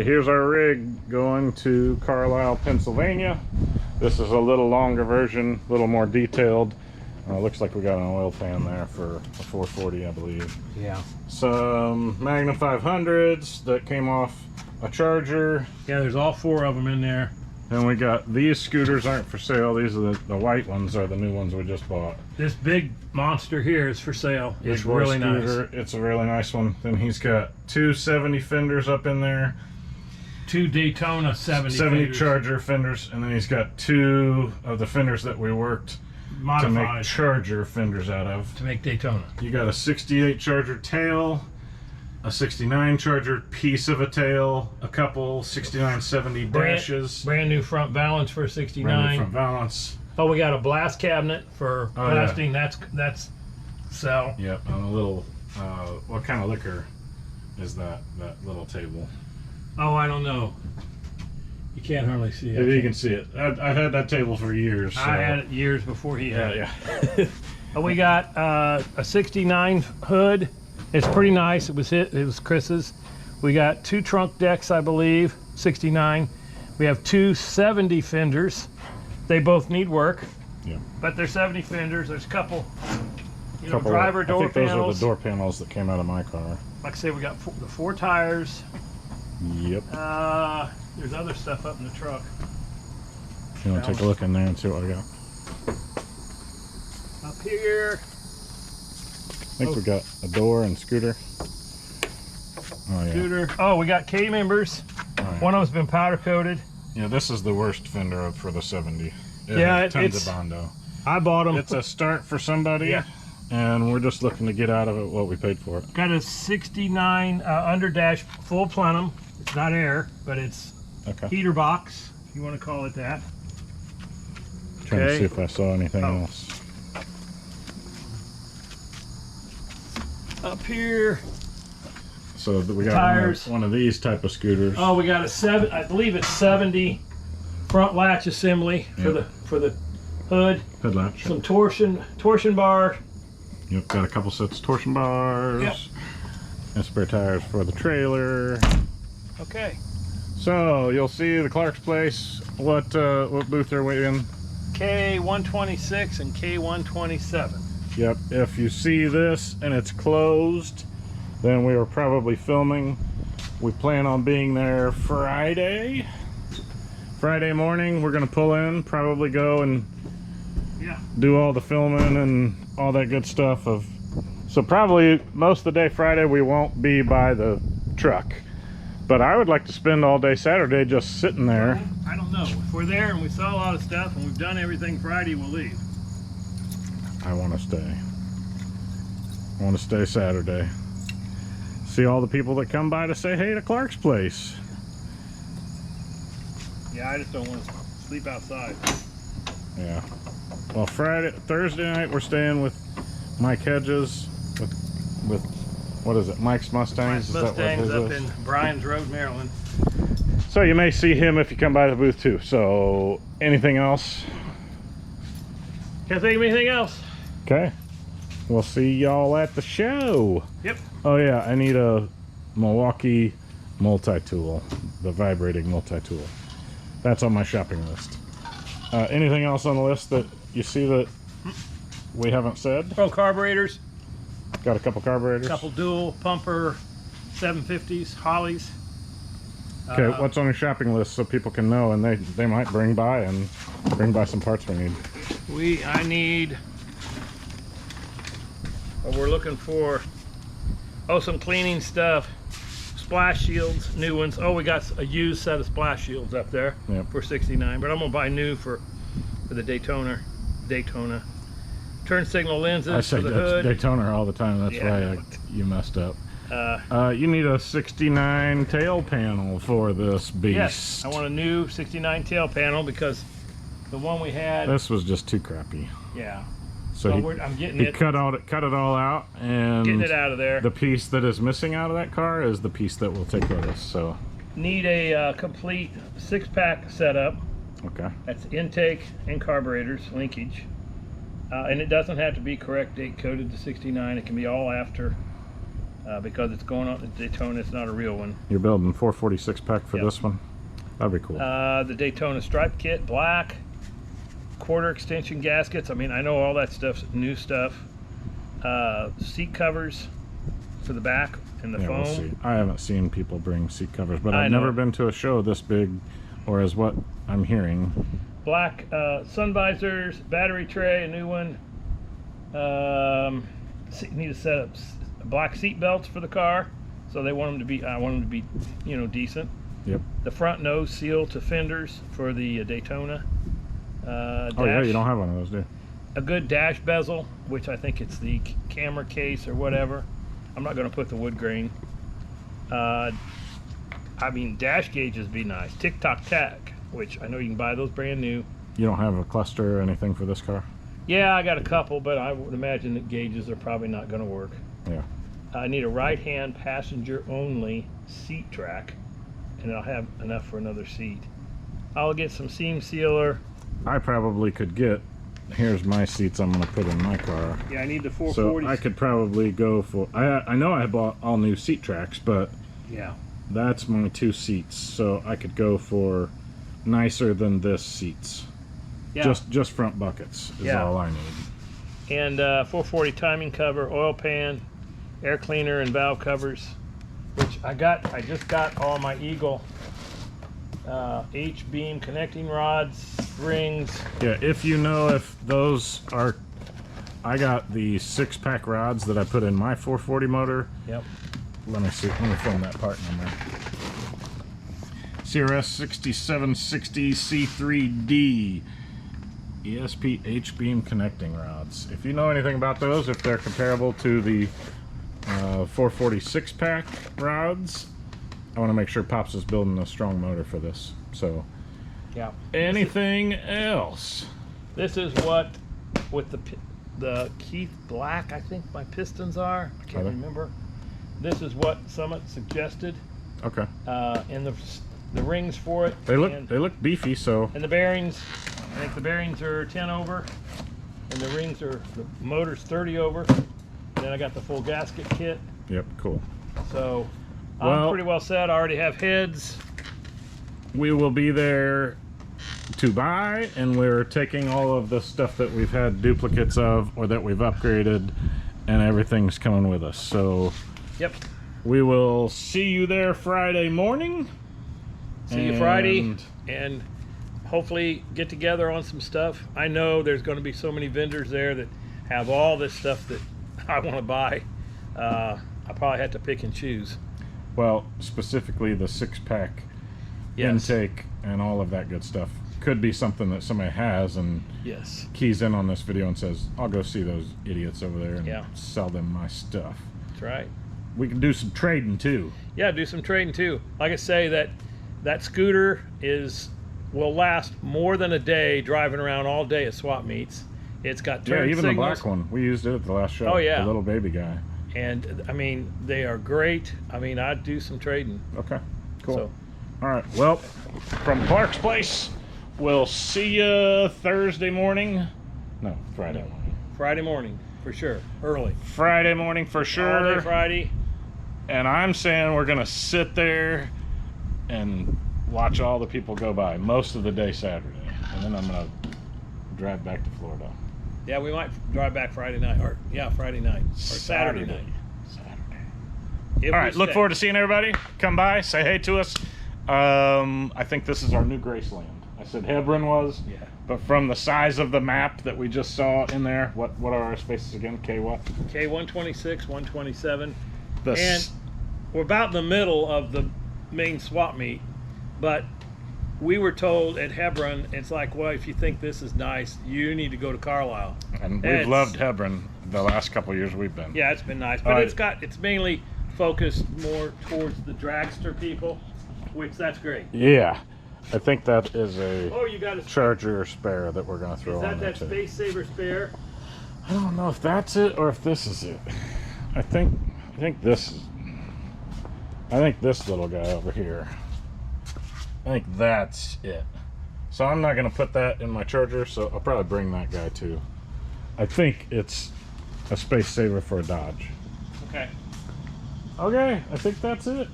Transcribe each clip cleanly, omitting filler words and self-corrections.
here's our rig going to Carlisle, Pennsylvania. This is a little longer version, a little more detailed. Looks like we got an oil pan there for a 440, I believe. Yeah. Some Magnum 500s that came off a Charger. Yeah, there's all 4 of them in there. And we got these scooters aren't for sale. These are the white ones are the new ones we just bought. This big monster here is for sale. It's Roy really scooter, nice. it's a really nice one. Then he's got 2 70 fenders up in there. 2 Daytona 70 fenders. Charger fenders, and then he's got 2 of the fenders that we worked modified to make Charger fenders out of. to make Daytona. You got a 68 Charger tail, a 69 Charger piece of a tail, a couple 69 70 dashes. Brand new front valance for a 69. Brand new front valance. Oh, we got a blast cabinet for blasting. Yeah. That's sell. Yep, and a little. What kind of liquor is that little table? Oh, I don't know. You can't hardly see it. If you can see it, I've had that table for years. So. I had it years before he had it. Yeah. We got a 69 hood. It's pretty nice. It was Chris's. We got 2 trunk decks, I believe, 69. We have 2 70 fenders. They both need work. Yeah. But they're 70 fenders. There's a couple, driver door I think panels. those are the door panels that came out of my car. Like I say, we got the 4 tires. Yep. There's other stuff up in the truck. You want to take a look in there and see what I got? Up here. I think we got a door and scooter. Oh yeah. Scooter. Oh, we got K members. Oh, yeah. One of them's been powder coated. Yeah, this is the worst fender for the 70. Yeah, tons it's of Bondo. I bought them. It's a start for somebody. Yeah. And we're just looking to get out of it what we paid for it. Got a 69 underdash full plenum. It's not air, but it's heater box, if you want to call it that. Trying to see if I saw anything else. Up here. So we got tires. one of these type of scooters. Oh, we got a I believe it's 70 front latch assembly for the hood. Hood latch. Some torsion bar. Yep, got a couple sets of torsion bars. Yep. And spare tires for the trailer. Okay. So you'll see the Clark's place. What booth are we in? K126 and K127. Yep. If you see this and it's closed, then we are probably filming. We plan on being there Friday morning. We're gonna pull in, probably go and do all the filming and all that good stuff. So probably most of the day Friday we won't be by the truck. But I would like to spend all day Saturday just sitting there. I don't know. If we're there and we saw a lot of stuff and we've done everything Friday, we'll leave. I want to stay. I want to stay Saturday. See all the people that come by to say hey to Clark's place. Yeah, I just don't want to sleep outside. Yeah. Well, Thursday night we're staying with Mike Hedges with what is it? Mike's Mustangs. Mustangs up in Bryan's Road, Maryland. So you may see him if you come by the booth too. So anything else? Can't think of anything else. Okay. We'll see y'all at the show. Yep. Oh yeah, I need a Milwaukee multi-tool, the vibrating multi-tool. That's on my shopping list. Anything else on the list that you see that we haven't said? Oh, carburetors. Got a couple carburetors. A couple dual pumper 750s, Hollies. Okay, what's on your shopping list so people can know and they might bring by some parts we need. I need. We're looking for some cleaning stuff, splash shields, new ones. Oh, we got a used set of splash shields up there for 69, but I'm gonna buy new for the Daytona. Turn signal lenses for the hood. Daytona all the time. That's why you messed up. You need a 69 tail panel for this beast. Yes, I want a new 69 tail panel because the one we had. This was just too crappy. Yeah. So I'm getting it. Cut it all out, and getting it out of there. The piece that is missing out of that car is the piece that we'll take with us. So need a complete 6-pack setup. Okay. That's intake and carburetors linkage, and it doesn't have to be correct date coded to 69. It can be all after. because it's going on the Daytona. It's not a real one. You're building 446 pack for this one? That'd be cool. The Daytona stripe kit, black, quarter extension gaskets. I mean, I know all that stuff's new stuff. Seat covers for the back and the foam. We'll see. I haven't seen people bring seat covers, but I've know. never been to a show this big, or as what I'm hearing. Black sun visors, battery tray, a new one. Need to set up black seat belts for the car, so they want them to be. I want them to be, you know, decent. Yep. The front nose seal to fenders for the Daytona. Oh yeah, you don't have one of those, do you? A good dash bezel, which I think it's the camera case or whatever. I'm not going to put the wood grain. I mean, dash gauges be nice. Tic-Toc Tac, which I know you can buy those brand new. You don't have a cluster or anything for this car? Yeah, I got a couple, but I would imagine that gauges are probably not going to work. Yeah. I need a right-hand passenger-only seat track, and I'll have enough for another seat. I'll get some seam sealer. I probably could get, here's my seats I'm going to put in my car. Yeah, I need the 440s. So I could probably go for, I know I bought all new seat tracks, but yeah, that's my 2 seats. So I could go for nicer than this seats. Yeah. Just front buckets is all I need. And 440 timing cover, oil pan, air cleaner, and valve covers, which I just got all my Eagle H-beam connecting rods, rings. Yeah, if you know if those are, I got the 6-pack rods that I put in my 440 motor. Yep. Let me see, let me film that part number. CRS 6760 C3D ESP H-beam connecting rods. If you know anything about those, if they're comparable to the 446 pack rods, I want to make sure Pops is building a strong motor for this. So, yeah. Anything else? This is what, with the Keith Black, I think my pistons are. I can't remember. This is what Summit suggested. Okay. And the rings for it. They look beefy, so. And the bearings, I think the bearings are 10 over, and the rings are, the motor's 30 over. And then I got the full gasket kit. Yep, cool. So I'm pretty well set. I already have heads. We will be there to buy, and we're taking all of the stuff that we've had duplicates of or that we've upgraded, and everything's coming with us. So yep, we will see you there Friday morning. See you Friday, and hopefully get together on some stuff. I know there's going to be so many vendors there that have all this stuff that I want to buy. I probably have to pick and choose. Well, specifically the 6-pack intake and all of that good stuff could be something that somebody has and keys in on this video and says, I'll go see those idiots over there and sell them my stuff. That's right. We can do some trading too. Yeah, do some trading too. Like I say, that scooter will last more than a day driving around all day at swap meets. It's got turn even signals. The black one. We used it at the last show. Oh yeah. The little baby guy. And I mean, they are great. I mean, I'd do some trading. Okay, cool. So, all right, well, from Clark's place, we'll see you Thursday morning. No, Friday morning. Friday morning, for sure. Early. Friday morning for sure. All day Friday. And I'm saying we're going to sit there and watch all the people go by most of the day Saturday. And then I'm going to drive back to Florida. Yeah, we might drive back Friday night. Friday night. Or Saturday night. All right, look forward to seeing everybody. Come by, say hey to us. I think this is our new Graceland. I said Hebron was, but from the size of the map that we just saw in there, what are our spaces again? K what? K126, 127. And we're about in the middle of the main swap meet, but we were told at Hebron, it's like, well, if you think this is nice, you need to go to Carlisle. And we've loved Hebron the last couple of years we've been. Yeah, it's been nice, but it's mainly focused more towards the dragster people, which that's great. Yeah, I think that is a you got a Charger spare that we're going to throw on there. Is that Space Saver spare? I don't know if that's it or if this is it. I think this is. I think this little guy over here. I think that's it. So I'm not going to put that in my Charger, so I'll probably bring that guy too. I think it's a Space Saver for a Dodge. Okay. Okay, I think that's it.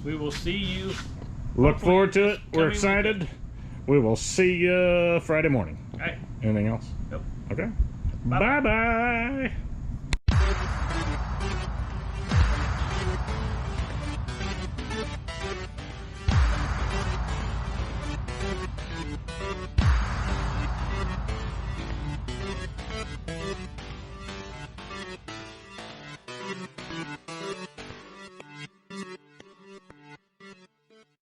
We will see you. Look forward to it. We're coming excited. weekend. We will see you Friday morning. All right. Anything else? Nope. Okay. Bye-bye. Bye-bye.